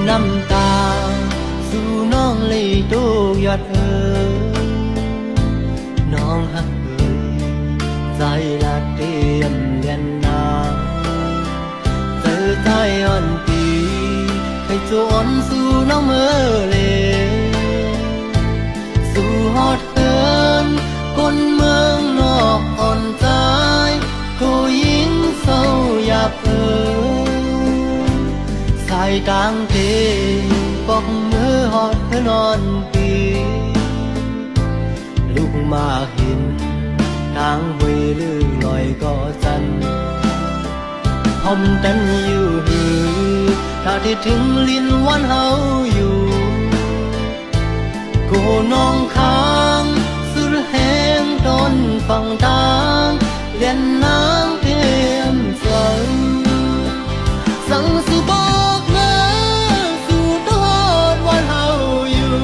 น้ำตาสู่น้องเลยตูยอดน้องหักใจละเตรียมเลียนนาเจอใจอ่อนปีให้จวนสู่น้องเมื่อเลสู่ฮอดเฮินคนเมืองนอกอ่อนใจก็ยิ่งเศร้าหยาบสายกลางเทปอกมือฮอดนอนปีลูกมาเห็นทางเวลือลอยก็จันพอมจันอยู่หือถ้าที่ถึงลิ้นวันเฮาอยู่กูน้องค้างสุดแห้งต้นฝั่งทางเลียนน้ำเทียมสั่งสิบอกเมื่อสู่ตอดวันเฮาอยู่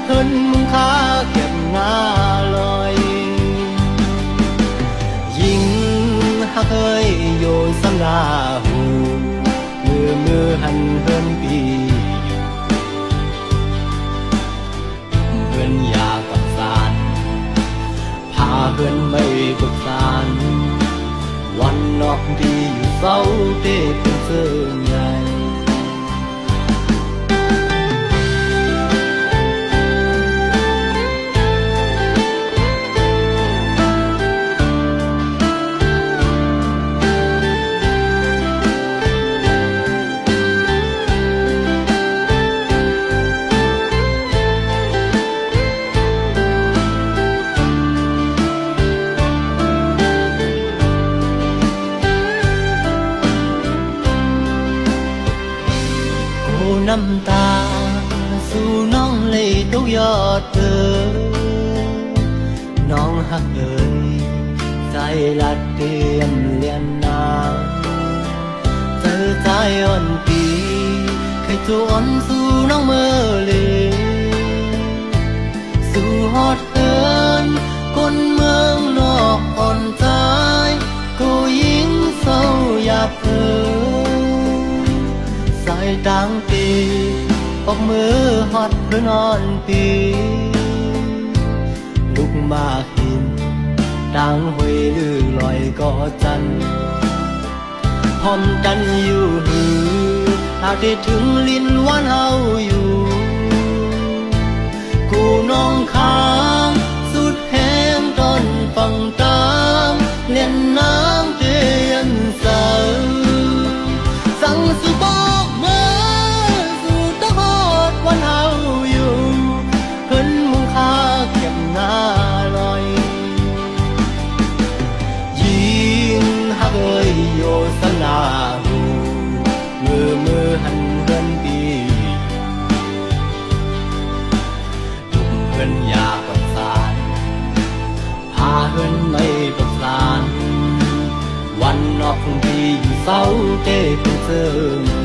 เฮินมึงค่าเก็บงาลอยยิ่งหักเอ้ยโยสังลาหูมือหันเฮินปีเฮินยากับสารพาเฮินไม่บุกสารวันนอกดีอยู่เศร้าเต้เป็นเสื่อใหญ่น้ำตาสู่น้องเลยทุกยอดน้องหักเอ่ยใจละเตรียมเลียนนาเจอใจอ่อนปีเคยจวนสู่น้องเมื่อเลยสู่ฮอดเฮินคนเมืองนอกอ่อนใจก็ยิ่งเศร้าหยาบสายต่างปีออกมือฮอดเพื่อนอนปีลุกมาหินต่างหวยลือลอยก็จันหอมกันอยู่หือถ้าได้ถึงลิ้นวันเฮาอยู่กูน้องค้างสุดแห้งต้นฟังตามเลียนน้ำเตียนสั่งสุบอกเมื่อสู่ตะฮอดวันเฮาอยู่เพิ่นมุงค่าเก็บหน้าลอยยิ่งหักเอ้ยโยสลาหูมือหันเฮินปีทุกเพิ่นยากับสารพาเฮินไม่กับสารวันนอกดีอยู่เศร้าเต้เป็นเสื่อ